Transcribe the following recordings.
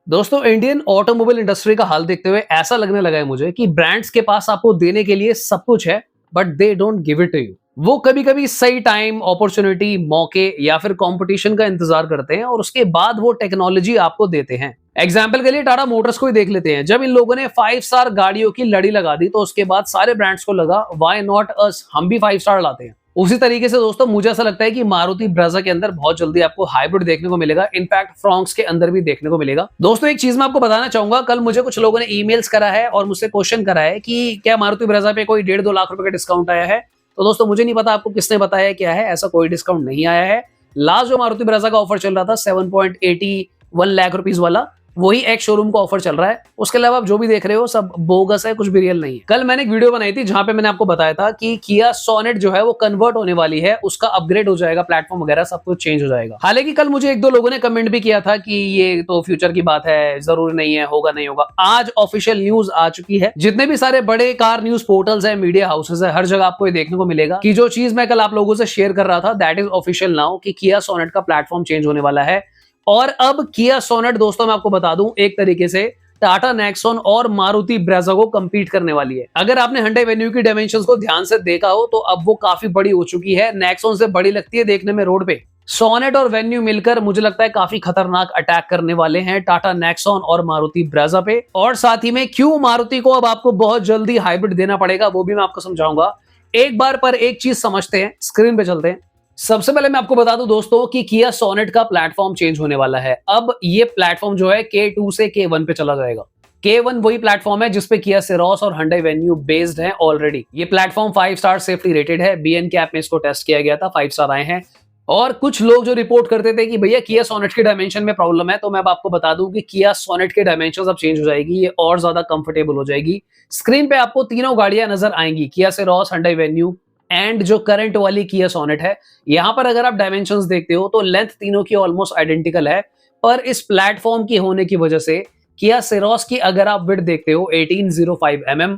दोस्तों Indian automobile industry का हाल देखते हुए ऐसा लगने लगा है मुझे कि ब्रांड्स के पास आपको देने के लिए सब कुछ है but they don't give it to you. वो कभी कभी सही टाइम, अपॉर्चुनिटी, मौके या फिर कंपटीशन का इंतजार करते हैं और उसके बाद वो टेक्नोलॉजी आपको देते हैं। एग्जाम्पल के लिए टाटा मोटर्स को ही देख लेते हैं। जब इन लोगों ने 5 स्टार गाड़ियों की लड़ी लगा दी तो उसके बाद सारे ब्रांड्स को लगा व्हाई नॉट अस, हम भी 5 स्टार लाते हैं। उसी तरीके से दोस्तों मुझे ऐसा लगता है कि मारुति ब्रेज़ा के अंदर बहुत जल्दी आपको हाइब्रिड देखने को मिलेगा, इनफैक्ट फ्रॉन्क्स के अंदर भी देखने को मिलेगा। दोस्तों एक चीज मैं आपको बताना चाहूंगा, कल मुझे कुछ लोगों ने ईमेल्स करा है और मुझसे क्वेश्चन करा है कि क्या मारुति ब्रेज़ा पे कोई 1.5-2 लाख रुपए का डिस्काउंट आया है। तो दोस्तों मुझे नहीं पता आपको किसने बताया क्या है, ऐसा कोई डिस्काउंट नहीं आया है। लास्ट जो मारुति ब्रेज़ा का ऑफर चल रहा था 7.81 लाख रुपीज वाला, वही एक शोरूम का ऑफर चल रहा है। उसके अलावा आप जो भी देख रहे हो सब बोगस है, कुछ भी रियल नहीं है। कल मैंने एक वीडियो बनाई थी जहां पे मैंने आपको बताया था कि किया सोनेट जो है वो कन्वर्ट होने वाली है, उसका अपग्रेड हो जाएगा, प्लेटफॉर्म वगैरह सब कुछ चेंज हो जाएगा। हालांकि कल मुझे 1-2 लोगों ने कमेंट भी किया था कि ये तो फ्यूचर की बात है, जरूरी नहीं है, होगा नहीं होगा। आज ऑफिशियल न्यूज आ चुकी है। जितने भी सारे बड़े कार न्यूज पोर्टल्स है, मीडिया हाउसेज है, हर जगह आपको ये देखने को मिलेगा कि जो चीज मैं कल आप लोगों से शेयर कर रहा था दैट इज ऑफिशियल नाउ कि किया सोनेट का प्लेटफॉर्म चेंज होने वाला है। और अब किया सोनेट दोस्तों मैं आपको बता दूं एक तरीके से टाटा नेक्सॉन और मारुति ब्रेज़ा को कंपीट करने वाली है। अगर आपने Hyundai Venue की डायमेंशंस को ध्यान से देखा हो तो अब वो काफी बड़ी हो चुकी है, नेक्सॉन से बड़ी लगती है देखने में रोड पे। सोनेट और वेन्यू मिलकर मुझे लगता है काफी खतरनाक अटैक करने वाले हैं टाटा नेक्सॉन और मारुति ब्रेज़ा पे। और साथ ही में क्यों मारुति को अब आपको बहुत जल्दी हाइब्रिड देना पड़ेगा वो भी मैं आपको समझाऊंगा। एक बार पर एक चीज समझते हैं, स्क्रीन पे चलते हैं। सबसे पहले मैं आपको बता दूं दोस्तों कि किया सोनेट का प्लेटफॉर्म चेंज होने वाला है। अब ये प्लेटफॉर्म जो है K2 से K1 पे चला जाएगा। K1 वही प्लेटफॉर्म है जिसपे किया सेरोस और Hyundai Venue बेस्ड है ऑलरेडी। ये प्लेटफॉर्म 5 स्टार सेफ्टी रेटेड है, BNCAP में इसको टेस्ट किया गया था, 5 स्टार आए हैं। और कुछ लोग जो रिपोर्ट करते थे कि भैया किया सोनेट के डायमेंशन में प्रॉब्लम है, तो मैं अब आपको बता दूं कि किया सोनेट के डायमेंशन अब चेंज हो जाएगी, ये और ज्यादा कंफर्टेबल हो जाएगी। स्क्रीन पे आपको तीनों गाड़ियां नजर आएंगी, किया सेरोस, Hyundai Venue एंड जो करंट वाली किया सोनेट है। यहां पर अगर आप डायमेंशंस देखते हो तो लेंथ तीनों की ऑलमोस्ट आइडेंटिकल है, पर इस प्लेटफॉर्म की होने की वजह से किया सेरोस की अगर आप विड्थ देखते हो 1805 mm,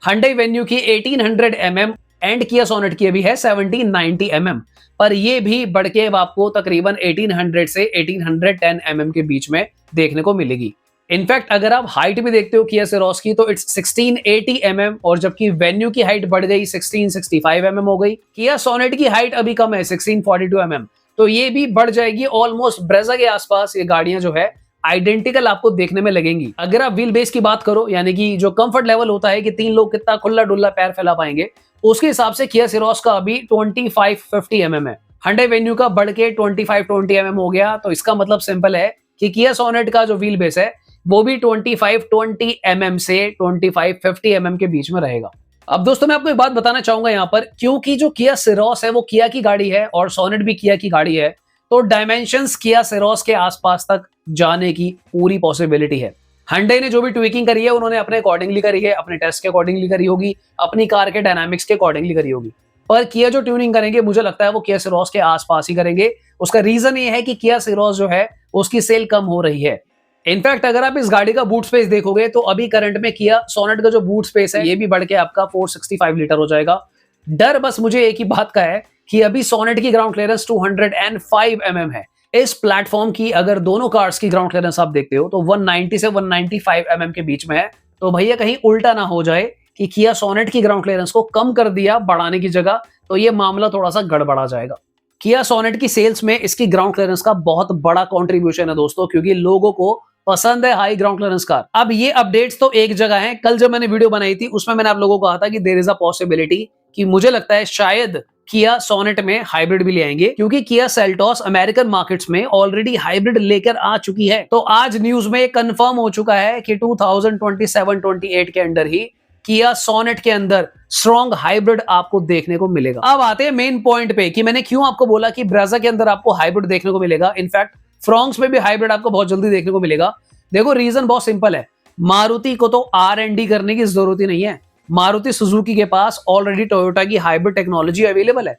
Hyundai Venue की 1800 mm एंड किया सोनेट की अभी है 1790 mm, पर ये भी बढ़ के आपको तकरीबन 1800 से 1810 mm के बीच में देखने को मिलेगी। इनफैक्ट अगर आप हाइट भी देखते हो किया सेरोस की तो इट्स 1680 mm, और जबकि वेन्यू की हाइट बढ़ गई 1665 mm हो गई। किया सोनेट की हाइट अभी कम है 1642 mm, तो ये भी बढ़ जाएगी ऑलमोस्ट ब्रेज़ा के आसपास। ये गाड़ियां जो है आइडेंटिकल आपको देखने में लगेंगी। अगर आप व्हील बेस की बात करो, यानी कि जो कंफर्ट लेवल होता है कि 3 लोग कितना खुला डुल्ला पैर फैला पाएंगे, उसके हिसाब से किया सेरोस का अभी 2550 mm है। Hyundai Venue का बढ़ के 2520 mm हो गया। तो इसका मतलब सिंपल है कि किया सोनेट का जो व्हील बेस है वो भी 2520 mm से 2550 mm के बीच में रहेगा। अब दोस्तों मैं आपको एक बात बताना चाहूंगा यहाँ पर, क्योंकि जो किया सेरोस है वो किया की गाड़ी है और सोनेट भी किया की गाड़ी है, तो डायमेंशंस किया सेरोस के आसपास तक जाने की पूरी पॉसिबिलिटी है। Hyundai ने जो भी ट्विकिंग करी है उन्होंने अपने अकॉर्डिंगली करी है, अपने टेस्ट के अकॉर्डिंगली करी होगी, अपनी कार के डायनामिक्स के अकॉर्डिंगली करी होगी। पर किया जो ट्यूनिंग करेंगे मुझे लगता है वो किया सेरोस के आसपास ही करेंगे। उसका रीजन ये है कि किया सेरोस जो है उसकी सेल कम हो रही है। इनफैक्ट अगर आप इस गाड़ी का बूट स्पेस देखोगे तो अभी करंट में किया सोनेट का जो बूट स्पेस है ये भी बढ़ के आपका 465 लीटर हो जाएगा। डर बस मुझे एक ही बात का है कि अभी सोनेट की ग्राउंड क्लियरेंस 205 mm है। इस प्लेटफॉर्म की अगर दोनों कार्स की ग्राउंड क्लियरेंस आप देखते हो तो 190 से 195 mm के बीच में है। तो भैया कहीं उल्टा ना हो जाए कि किया सोनेट की ग्राउंड क्लियरेंस को कम कर दिया बढ़ाने की जगह, तो ये मामला थोड़ा सा गड़बड़ा जाएगा। किया सोनेट की सेल्स में इसकी ग्राउंड क्लियरेंस का बहुत बड़ा कंट्रीब्यूशन है दोस्तों, क्योंकि लोगों को पसंद है हाई ग्राउंड क्लियरेंस कार। अब ये अपडेट्स तो एक जगह हैं। कल जब मैंने वीडियो बनाई थी उसमें मैंने आप लोगों को कहा था कि देयर इज अ पॉसिबिलिटी कि मुझे लगता है शायद किया सोनेट में हाइब्रिड भी ले आएंगे, क्योंकि किया सेल्टोस अमेरिकन मार्केट्स में ऑलरेडी हाइब्रिड लेकर आ चुकी है। तो आज न्यूज में कंफर्म हो चुका है कि 2027-28 के अंदर ही किया सोनेट के अंदर स्ट्रॉन्ग हाइब्रिड आपको देखने को मिलेगा। अब आते हैं मेन पॉइंट पे कि मैंने क्यों आपको बोला कि ब्रेज़ा के अंदर आपको हाइब्रिड देखने को मिलेगा। इनफैक्ट फ्रॉन्क्स में भी हाइब्रिड आपको बहुत जल्दी देखने को मिलेगा। देखो रीजन बहुत सिंपल है, मारुति को तो R&D करने की जरूरत ही नहीं है। मारुति सुजुकी के पास ऑलरेडी टोयोटा की हाइब्रिड टेक्नोलॉजी अवेलेबल है।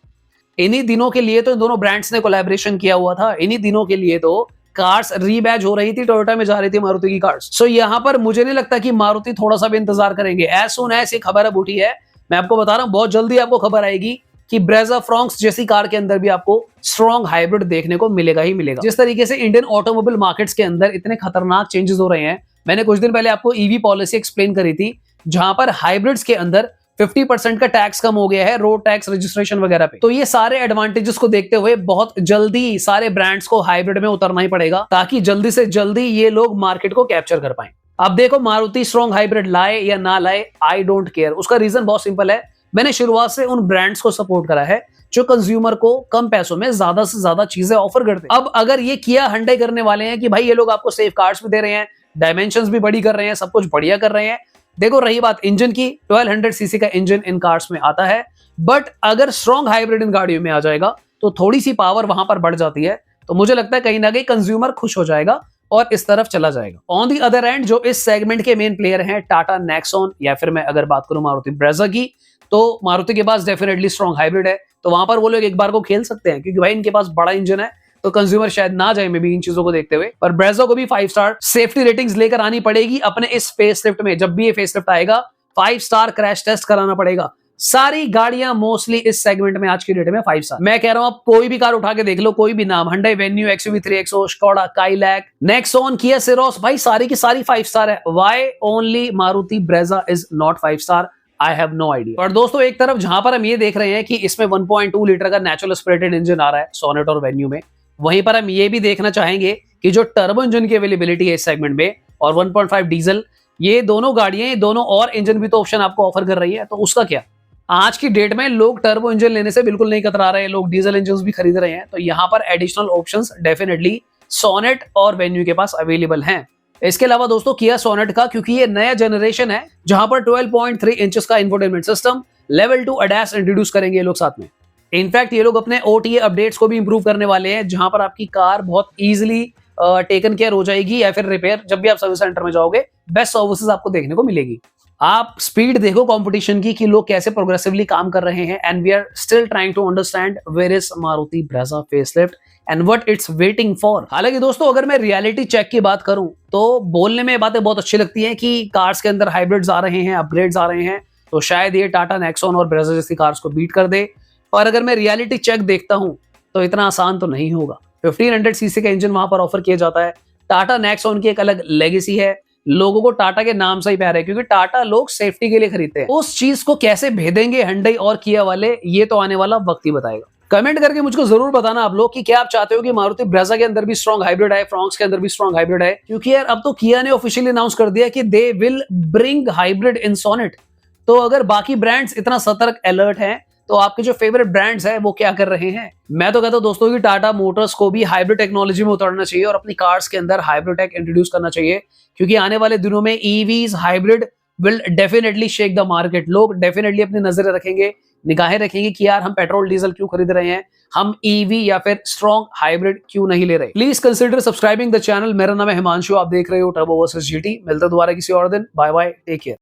इन्हीं दिनों के लिए तो इन दोनों ब्रांड्स ने कोलैबोरेशन किया हुआ था। इन्हीं दिनों के लिए तो कार्स रीबैज हो रही थी, टोयोटा में जा रही थी मारुति की कार्स। सो यहाँ पर मुझे नहीं लगता कि मारुति थोड़ा सा भी इंतजार करेंगे। एज सून एज ये खबर अब उठी है, मैं आपको बता रहा हूँ बहुत जल्दी आपको खबर आएगी कि ब्रेजा फ्रॉन्क्स जैसी कार के अंदर भी आपको स्ट्रॉन्ग हाइब्रिड देखने को मिलेगा ही मिलेगा। जिस तरीके से इंडियन ऑटोमोबाइल मार्केट्स के अंदर इतने खतरनाक चेंजेस हो रहे हैं, मैंने कुछ दिन पहले आपको ईवी पॉलिसी एक्सप्लेन करी थी, जहां पर हाइब्रिड्स के अंदर 50% का टैक्स कम हो गया है रोड टैक्स रजिस्ट्रेशन वगैरह पे। तो ये सारे एडवांटेजेस को देखते हुए बहुत जल्दी सारे ब्रांड्स को हाइब्रिड में उतरना ही पड़ेगा, ताकि जल्दी से जल्दी ये लोग मार्केट को कैप्चर कर पाए। अब देखो मारुति स्ट्रॉन्ग हाइब्रिड लाए या ना लाए, आई डोंट केयर। उसका रीजन बहुत सिंपल है, मैंने शुरुआत से उन ब्रांड्स को सपोर्ट करा है जो कंज्यूमर को कम पैसों में ज्यादा से ज्यादा चीजें ऑफर करते हैं। अब अगर ये किया हंडई करने वाले हैं कि भाई ये लोग आपको सेफ कार्ड्स भी दे रहे हैं, डायमेंशंस भी बड़ी कर रहे हैं, सब कुछ बढ़िया कर रहे हैं। देखो रही बात इंजन की, 1200 सीसी का इंजन इन कार्स में आता है, बट अगर स्ट्रॉन्ग हाइब्रिड इन गाड़ियों में आ जाएगा तो थोड़ी सी पावर वहां पर बढ़ जाती है। तो मुझे लगता है कहीं ना कहीं कंज्यूमर खुश हो जाएगा और इस तरफ चला जाएगा। ऑन दी अदर एंड जो इस सेगमेंट के मेन प्लेयर हैं, टाटा नेक्सॉन, या फिर मैं अगर बात करूं मारुति ब्रेजा की, तो मारुति के पास डेफिनेटली स्ट्रॉन्ग हाइब्रिड है, तो वहां पर वो लोग एक बार को खेल सकते हैं, क्योंकि भाई इनके पास बड़ा इंजन है, तो कंज्यूमर शायद ना जाए में भी इन चीजों को देखते हुए। पर ब्रेजा को भी 5 स्टार सेफ्टी रेटिंग्स लेकर आनी पड़ेगी अपने इस फेसलिफ्ट में। जब भी ये फेसलिफ्ट आएगा 5 स्टार क्रैश टेस्ट कराना पड़ेगा। सारी गाड़ियां मोस्टली इस सेगमेंट में आज की डेट में 5 स्टार। मैं कह रहा हूं आप कोई भी कार उठा के देख लो, कोई भी नाम, Hyundai Venue, XUV 3XO, Skoda Kayak, Nexon, Kia Ceros, भाई सारी की सारी 5 स्टार है। Why only Maruti Brezza is not 5 star? I have no idea। पर दोस्तों एक तरफ जहां पर हम ये देख रहे हैं कि इसमें 1.2 लीटर का नेचुरल एस्पिरेटेड इंजन आ रहा है सोनेट और वेन्यू में, वहीं पर हम ये भी देखना चाहेंगे कि जो टर्बो इंजन की अवेलेबिलिटी है इस सेगमेंट में और 1.5 डीजल, ये दोनों गाड़ियां, ये दोनों और इंजन भी तो ऑप्शन आपको ऑफर कर रही है, तो उसका क्या? आज की डेट में लोग टर्बो इंजन लेने से बिल्कुल नहीं कतरा रहे हैं, लोग डीजल इंजन भी खरीद रहे हैं, तो यहाँ पर एडिशनल ऑप्शंस डेफिनेटली सोनेट और वेन्यू के पास अवेलेबल हैं। इसके अलावा दोस्तों किया सोनेट का, क्योंकि ये नया जनरेशन है जहां पर 12.3 इंचेस का infotainment system, level 2 ADAS introduce करेंगे ये लोग साथ में। इनफैक्ट ये लोग अपने OTA अपडेट्स को भी इंप्रूव करने वाले हैं, जहां पर आपकी कार बहुत इजीली टेकन केयर हो जाएगी, या फिर रिपेयर जब भी आप सर्विस सेंटर में जाओगे बेस्ट सर्विसेज आपको देखने को मिलेगी। आप स्पीड देखो कंपटीशन की कि लोग कैसे प्रोग्रेसिवली काम कर रहे हैं, and we are still trying to understand where is Maruti Brezza facelift and what it's waiting for. हालांकि दोस्तों अगर मैं रियलिटी चेक की बात करूं तो बोलने में बातें बहुत अच्छी लगती हैं कि कार्स के अंदर हाइब्रिड्स आ रहे हैं, अपग्रेड्स आ रहे हैं, तो शायद ये टाटा नेक्सॉन और ब्रेजा जैसी कार्स को बीट कर दे। और अगर मैं रियलिटी चेक देखता हूं तो इतना आसान तो नहीं होगा। 1500 सीसी का इंजन वहां पर ऑफर किया जाता है। टाटा नेक्सॉन की एक अलग लेगेसी है, लोगों को टाटा के नाम से ही प्यार है, क्योंकि टाटा लोग सेफ्टी के लिए खरीदते हैं। उस चीज को कैसे भेदेंगे Hyundai और किया वाले, ये तो आने वाला वक्त ही बताएगा। कमेंट करके मुझको जरूर बताना आप लोग कि क्या आप चाहते हो कि मारुति ब्रेजा के अंदर भी स्ट्रॉन्ग हाइब्रिड है, फ्रॉन्क्स के अंदर भी स्ट्रॉन्ग हाइब्रिड है, क्योंकि यार अब तो किया ने ऑफिशियली अनाउंस कर दिया कि they will bring hybrid in Sonet. तो अगर बाकी ब्रांड्स इतना सतर्क अलर्ट हैं, तो आपके जो फेवरेट ब्रांड्स हैं वो क्या कर रहे हैं? मैं तो कहता हूं दोस्तों कि टाटा मोटर्स को भी हाइब्रिड टेक्नोलॉजी में उतरना चाहिए और अपनी कार्स के अंदर हाइब्रिड टेक इंट्रोड्यूस करना चाहिए, क्योंकि आने वाले दिनों में EVs hybrid will definitely shake the market. लोग डेफिनेटली अपनी नजरें रखेंगे, निगाहें रखेंगे कि यार हम पेट्रोल डीजल क्यों खरीद रहे हैं, हम ईवी या फिर स्ट्रॉन्ग हाइब्रिड क्यों नहीं ले रहे। Please consider subscribing the channel. मेरा नाम है हिमांशु, आप देख रहे हो टर्बो वर्सेस जीटी। मिलते दोबारा किसी और दिन। Bye bye, take care.